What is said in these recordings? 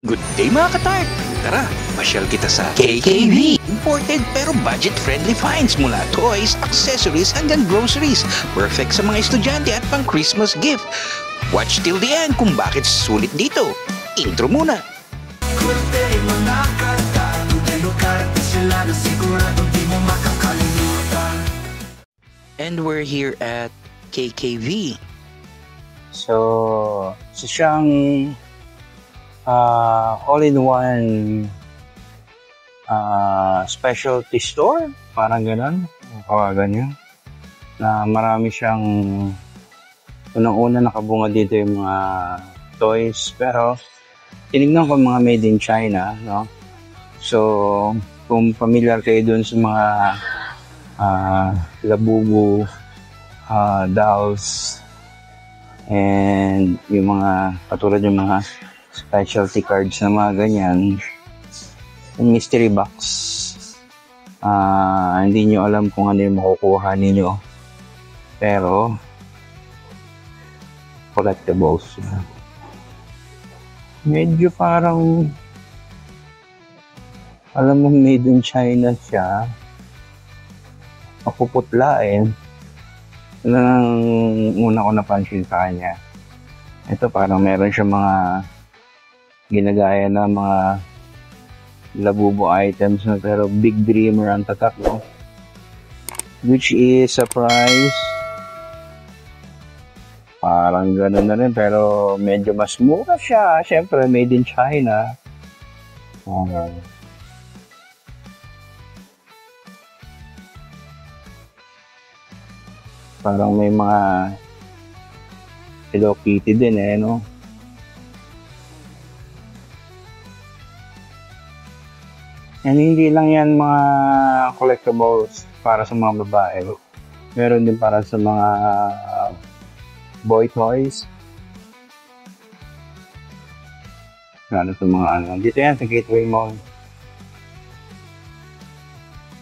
Good day mga katart! Tara, pasyal kita sa KKV. Imported pero budget-friendly finds mula toys, accessories hanggang groceries. Perfect sa mga estudyante at pang Christmas gift. Watch till the end kung bakit sulit dito. Intro muna! Good day mga katart, lugar-lugar sila na sigurado di mo makakalimutan. And we're here at KKV. So, isa siyang all-in-one specialty store, parang gano'n, kawagan yun, na marami siyang unang-una nakabunga dito yung mga toys, pero tinignan ko mga made in China, no? So, kung familiar kayo dun sa mga Labubu dolls, and yung mga katulad yung mga specialty cards na mga ganyan, yung mystery box, hindi nyo alam kung ano yung makukuha ninyo, pero collectibles. Medyo parang alam mo made in China siya, mapuputla eh. Yun ang una ko napansin sa kanya. Ito parang meron siya mga ginagaya na mga Labubu items na pero Big Dreamer ang tatak, no? Which is a price parang gano'n na rin pero medyo mas mura siya. Siyempre made in China. Parang may mga Hello Kitty din eh, no? And hindi lang yan mga collectibles para sa mga babae. Meron din para sa mga boy toys. Lalo sa mga ano. Dito yan sa Gateway Mall.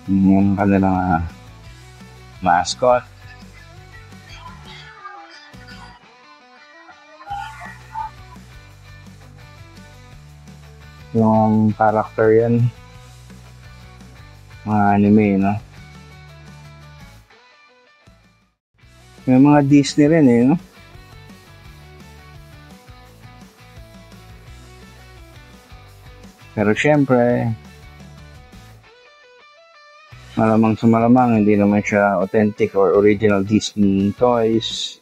Yung kanilang mascot. Yung character yan, mga anime, no? May mga Disney rin eh, no? Pero syempre, malamang sa malamang, hindi naman siya authentic or original Disney toys.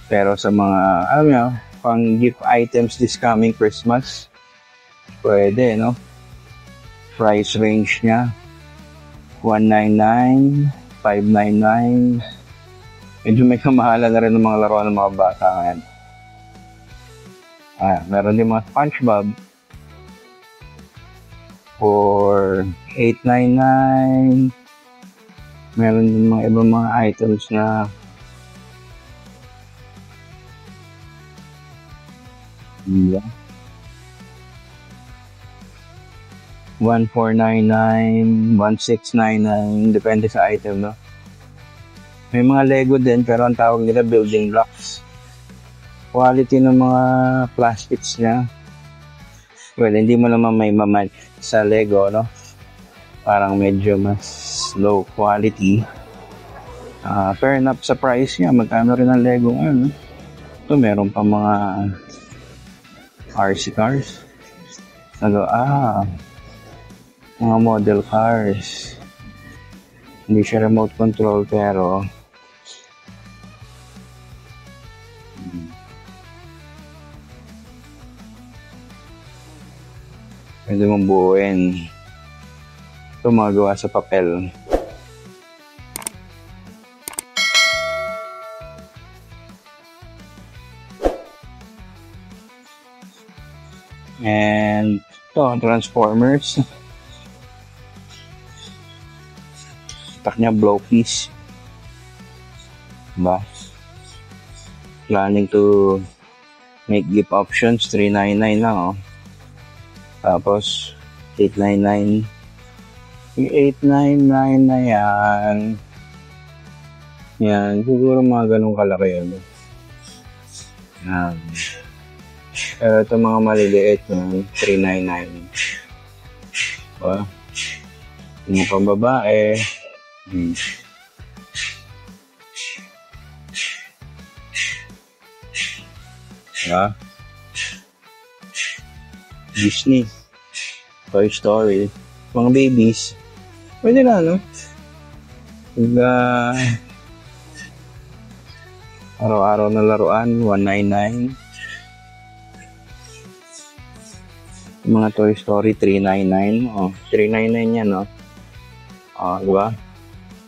Pero sa mga, alam nyo, pang gift items this coming Christmas, pwede, no? Price range niya, $199, $599. Medyo may kamahalan na rin ng mga laruan ng mga bata ngayon. Meron din mga SpongeBob for $899. Meron din mga ibang mga items na $1,499, $1,699, depende sa item, no? May mga Lego din, pero ang tawag nila building blocks. Quality ng mga plastics niya. Well, hindi mo naman may maman sa Lego, no? Parang medyo mas low quality. Fair enough sa price niya. Magkano rin ang Lego ngayon, no? Ito, meron pa mga RC cars. Mga model cars. Hindi siya remote control pero pwede mong buuin. Ito mga gawa sa papel. And ito, Transformers. Tak niya blow piece. Diba? Planning to make gift options, $399 lang, oh. Tapos, $899. Yung $899 na yan. Yan, siguro mga ganun kalaki yun. Pero ito mga maliliit yan, 399. Diba? Yung pang babae. Diba? Disney. Toy Story. Mga babies. Pwede na, no? Araw-araw na laruan, 199. Mga Toy Story, 399. Oh, 399 yan, no? Oh, diba?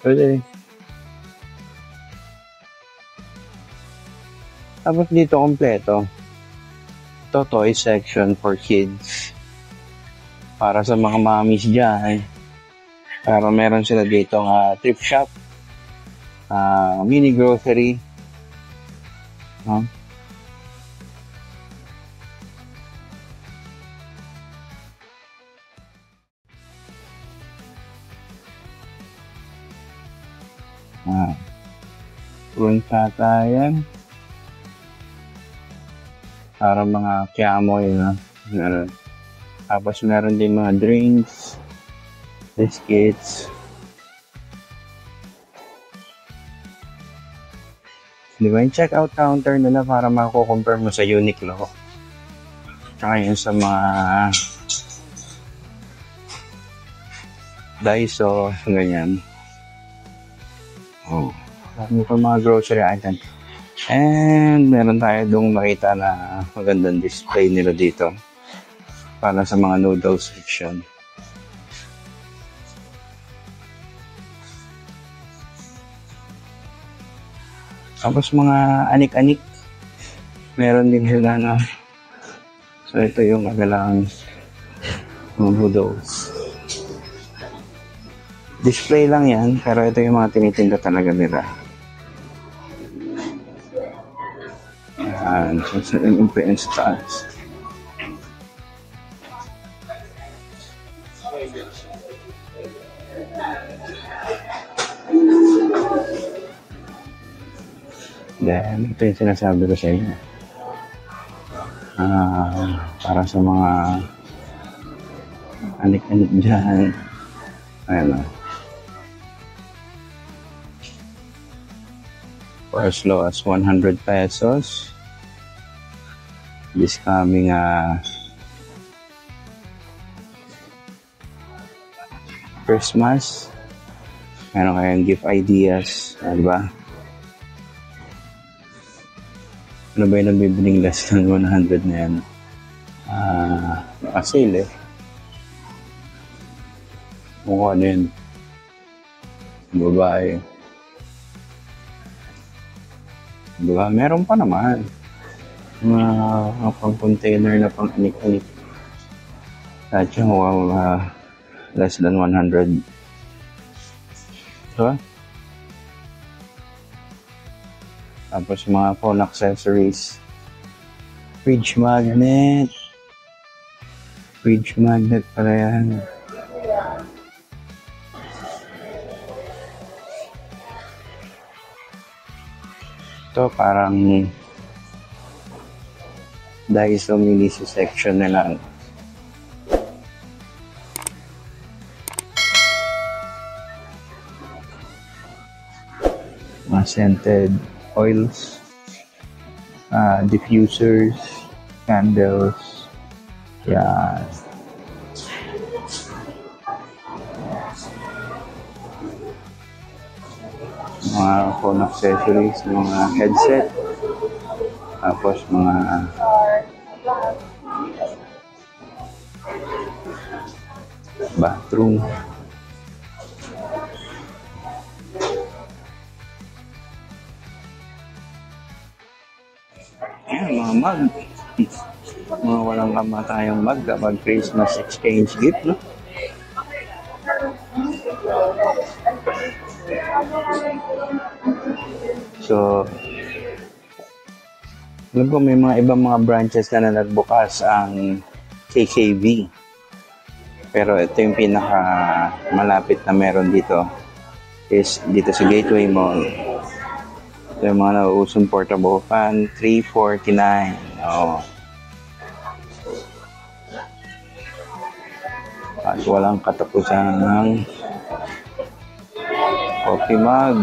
Pwede. Tapos dito kompleto. Ito, toy section for kids. Para sa mga mommies dyan. Pero meron sila dito thrift shop. Mini grocery. Prune yan. Para mga kiyamo yun. Meron. Tapos meron din mga drinks, biscuits. Di ba yung checkout counter nila para mako-compare mo sa Uniqlo. Tsaka yun sa mga Daiso, ganyan. Oh, dami pa mga grocery items. And meron tayo dong makita na magandang display nila dito para sa mga noodles section. Tapos mga anik-anik, meron din sila na. So ito yung kagalang mga noodles. Display lang yan, pero ito yung mga tinitinda talaga nila. Ayan, so yung sa taas. Then, ito yung sinasabi ko sa inyo. Para sa mga anik-anik dyan. Ayan o. For as low as 100 pesos. This coming Christmas. Meron kayong gift ideas. Diba? Ano ba yung nabibiling less than 100 na yan? Naka-sale eh. Mukha din. Babae. Diba? Meron pa naman. Mga pang-container na pang-anik-anik. At yung less than 100. Diba? Tapos mga phone accessories. Fridge magnet. Fridge magnet pala yan. Ito parang Daiso mini section nila. Mga scented oils, diffusers, candles, yan. Mga phone accessories, mga headset, tapos mga bathroom. Yan, mga mug. Mga walang kamatayang mug kapag Christmas exchange gift, no? So, alam ko may mga ibang mga branches na nagbukas ang KKV. Pero ito yung pinaka malapit na meron dito is dito sa Gateway Mall. Ito yung mga nauusong portable fan, $349. Oh. At walang katapusan ng coffee mug.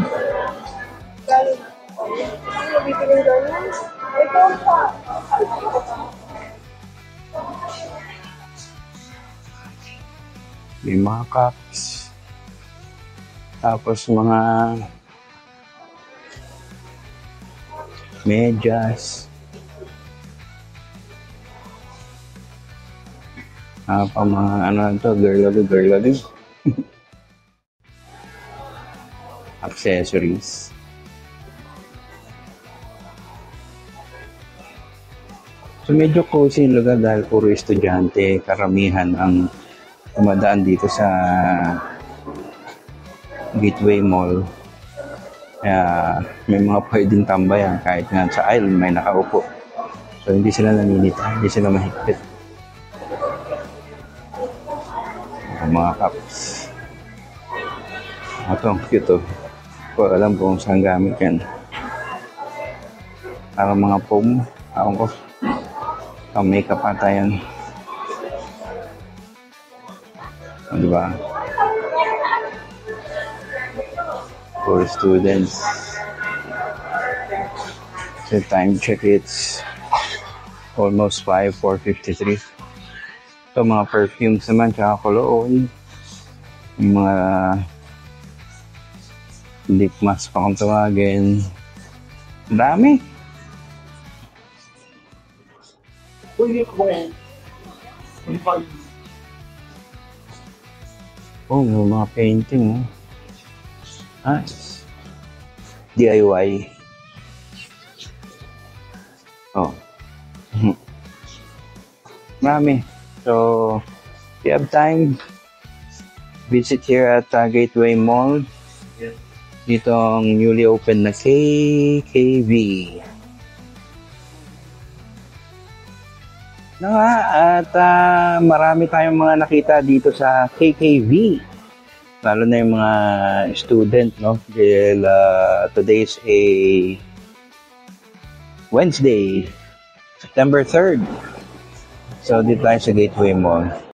May mga cups. Tapos mga medyas. Pa mga ano to, girly. Accessories. So medyo cozy yung lugar dahil puro estudyante, karamihan ang dumadaan dito sa Gateway Mall. Kaya may mga pwedeng tambayan kahit nga sa aisle may nakaupo. So hindi sila naninita, hindi sila mahigpit. Mga cups. Ito, cute oh. Hindi ko alam kung saan gamit yan. Parang mga foam. Ako ko. Pang makeup ata yan. Diba? For students. So time check, it's almost 4:53. Ito mga perfumes naman, tsaka cologne. Yung mga lip mask pa kung tawagin. Dami. Oh, may mga painting. Nice. DIY. Oh. Marami. So, if you have time, visit here at Gateway Mall. Dito ang newly opened na KKV. At marami tayong mga nakita dito sa KKV. Lalo na yung mga student, no? Dahil today is a Wednesday, September 3rd. So, dito tayo sa Gateway Mall.